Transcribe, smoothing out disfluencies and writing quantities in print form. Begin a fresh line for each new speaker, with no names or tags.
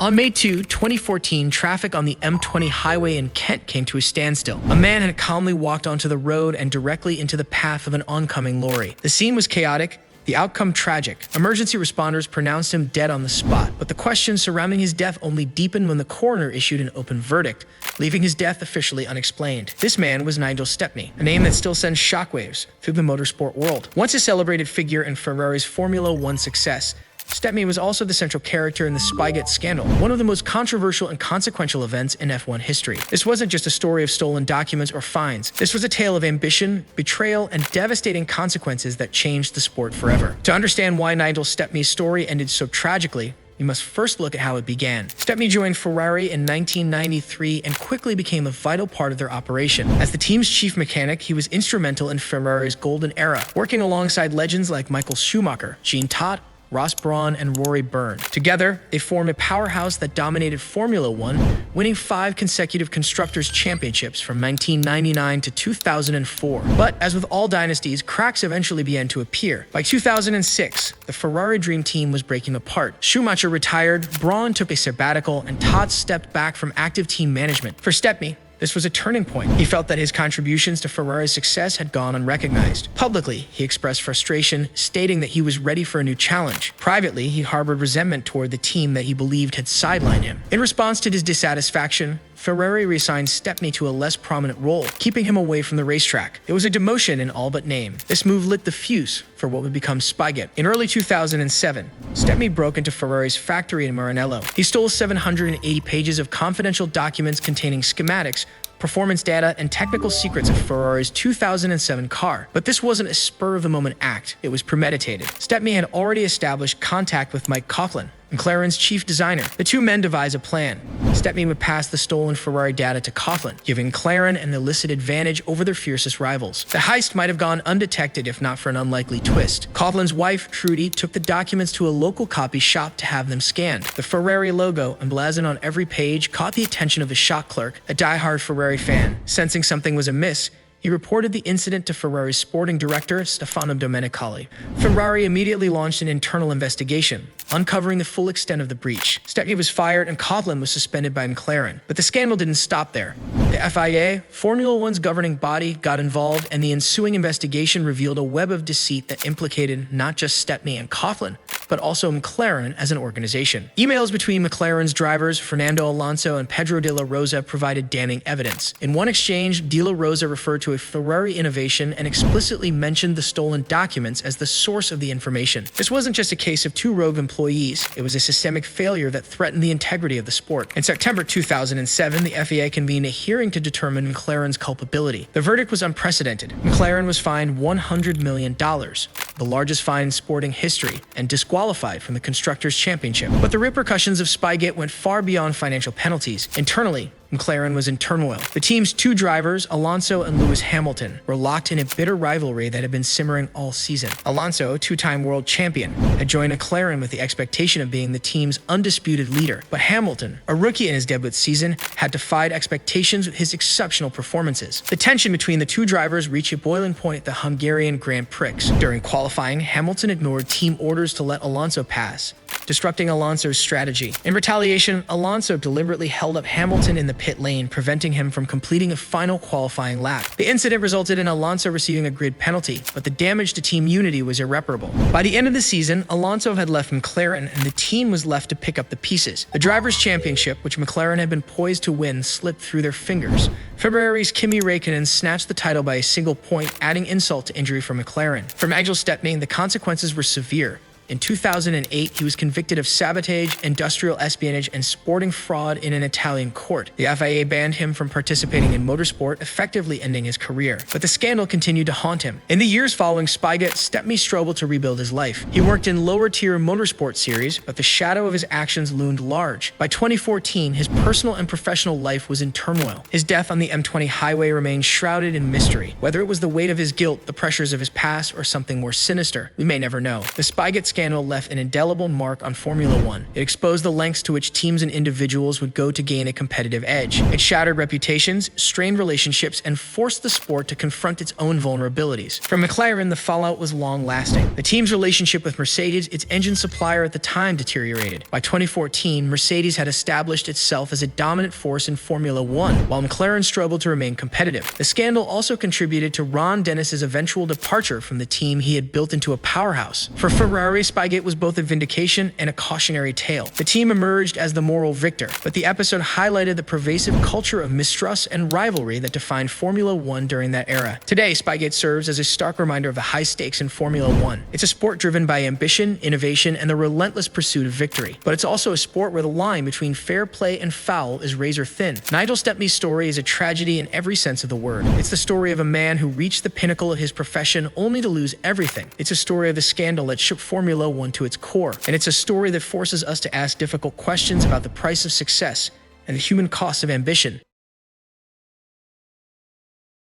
On May 2, 2014, traffic on the M20 highway in Kent came to a standstill. A man had calmly walked onto the road and directly into the path of an oncoming lorry. The scene was chaotic, the outcome tragic. Emergency responders pronounced him dead on the spot, but the questions surrounding his death only deepened when the coroner issued an open verdict, leaving his death officially unexplained. This man was Nigel Stepney, a name that still sends shockwaves through the motorsport world. Once a celebrated figure in Ferrari's Formula One success, Stepney was also the central character in the Spygate scandal, one of the most controversial and consequential events in F1 history. This wasn't just a story of stolen documents or fines. This was a tale of ambition, betrayal, and devastating consequences that changed the sport forever. To understand why Nigel Stepney's story ended so tragically, we must first look at how it began. Stepney joined Ferrari in 1993 and quickly became a vital part of their operation. As the team's chief mechanic, he was instrumental in Ferrari's golden era, working alongside legends like Michael Schumacher, Jean Todt, Ross Brawn, and Rory Byrne. Together, they formed a powerhouse that dominated Formula One, winning 5 consecutive Constructors' Championships from 1999 to 2004. But as with all dynasties, cracks eventually began to appear. By 2006, the Ferrari Dream Team was breaking apart. Schumacher retired, Brawn took a sabbatical, and Todt stepped back from active team management. For Stepney, this was a turning point. He felt that his contributions to Ferrari's success had gone unrecognized. Publicly, he expressed frustration, stating that he was ready for a new challenge. Privately, he harbored resentment toward the team that he believed had sidelined him. In response to his dissatisfaction, Ferrari reassigned Stepney to a less prominent role, keeping him away from the racetrack. It was a demotion in all but name. This move lit the fuse for what would become Spygate. In early 2007, Stepney broke into Ferrari's factory in Maranello. He stole 780 pages of confidential documents containing schematics, performance data, and technical secrets of Ferrari's 2007 car. But this wasn't a spur-of-the-moment act. It was premeditated. Stepney had already established contact with Mike Coughlin, McLaren's chief designer. The two men devised a plan. Stepney would pass the stolen Ferrari data to Coughlin, giving McLaren an illicit advantage over their fiercest rivals. The heist might have gone undetected if not for an unlikely twist. Coughlin's wife, Trudy, took the documents to a local copy shop to have them scanned. The Ferrari logo, emblazoned on every page, caught the attention of the shop clerk, a die-hard Ferrari fan. Sensing something was amiss, he reported the incident to Ferrari's sporting director, Stefano Domenicali. Ferrari immediately launched an internal investigation, uncovering the full extent of the breach. Stepney was fired and Coughlin was suspended by McLaren. But the scandal didn't stop there. The FIA, Formula One's governing body, got involved, and the ensuing investigation revealed a web of deceit that implicated not just Stepney and Coughlin, but also McLaren as an organization. Emails between McLaren's drivers, Fernando Alonso and Pedro de la Rosa, provided damning evidence. In one exchange, de la Rosa referred to a Ferrari innovation and explicitly mentioned the stolen documents as the source of the information. This wasn't just a case of 2 rogue employees. It was a systemic failure that threatened the integrity of the sport. In September 2007, the FIA convened a hearing to determine McLaren's culpability. The verdict was unprecedented. McLaren was fined $100 million, the largest fine in sporting history, and disqualified from the Constructors' Championship. But the repercussions of Spygate went far beyond financial penalties. Internally, McLaren was in turmoil. The team's 2 drivers, Alonso and Lewis Hamilton, were locked in a bitter rivalry that had been simmering all season. Alonso, 2-time world champion, had joined McLaren with the expectation of being the team's undisputed leader. But Hamilton, a rookie in his debut season, had defied expectations with his exceptional performances. The tension between the 2 drivers reached a boiling point at the Hungarian Grand Prix. During qualifying, Hamilton ignored team orders to let Alonso pass, disrupting Alonso's strategy. In retaliation, Alonso deliberately held up Hamilton in the pit lane, preventing him from completing a final qualifying lap. The incident resulted in Alonso receiving a grid penalty, but the damage to team unity was irreparable. By the end of the season, Alonso had left McLaren and the team was left to pick up the pieces. The Drivers' Championship, which McLaren had been poised to win, slipped through their fingers. February's Kimi Räikkönen snatched the title by a single point, adding insult to injury for McLaren. For Nigel Stepney, the consequences were severe. In 2008, he was convicted of sabotage, industrial espionage, and sporting fraud in an Italian court. The FIA banned him from participating in motorsport, effectively ending his career. But the scandal continued to haunt him. In the years following Spygate, Stepney struggled to rebuild his life. He worked in lower-tier motorsport series, but the shadow of his actions loomed large. By 2014, his personal and professional life was in turmoil. His death on the M20 highway remained shrouded in mystery. Whether it was the weight of his guilt, the pressures of his past, or something more sinister, we may never know. The Spygate scandal scandal left an indelible mark on Formula One. It exposed the lengths to which teams and individuals would go to gain a competitive edge. It shattered reputations, strained relationships, and forced the sport to confront its own vulnerabilities. For McLaren, the fallout was long-lasting. The team's relationship with Mercedes, its engine supplier at the time, deteriorated. By 2014, Mercedes had established itself as a dominant force in Formula One, while McLaren struggled to remain competitive. The scandal also contributed to Ron Dennis's eventual departure from the team he had built into a powerhouse. For Ferrari, Spygate was both a vindication and a cautionary tale. The team emerged as the moral victor, but the episode highlighted the pervasive culture of mistrust and rivalry that defined Formula One during that era. Today, Spygate serves as a stark reminder of the high stakes in Formula One. It's a sport driven by ambition, innovation, and the relentless pursuit of victory. But it's also a sport where the line between fair play and foul is razor thin. Nigel Stepney's story is a tragedy in every sense of the word. It's the story of a man who reached the pinnacle of his profession only to lose everything. It's a story of the scandal that shook Formula One to its core. And it's a story that forces us to ask difficult questions about the price of success and the human cost of ambition.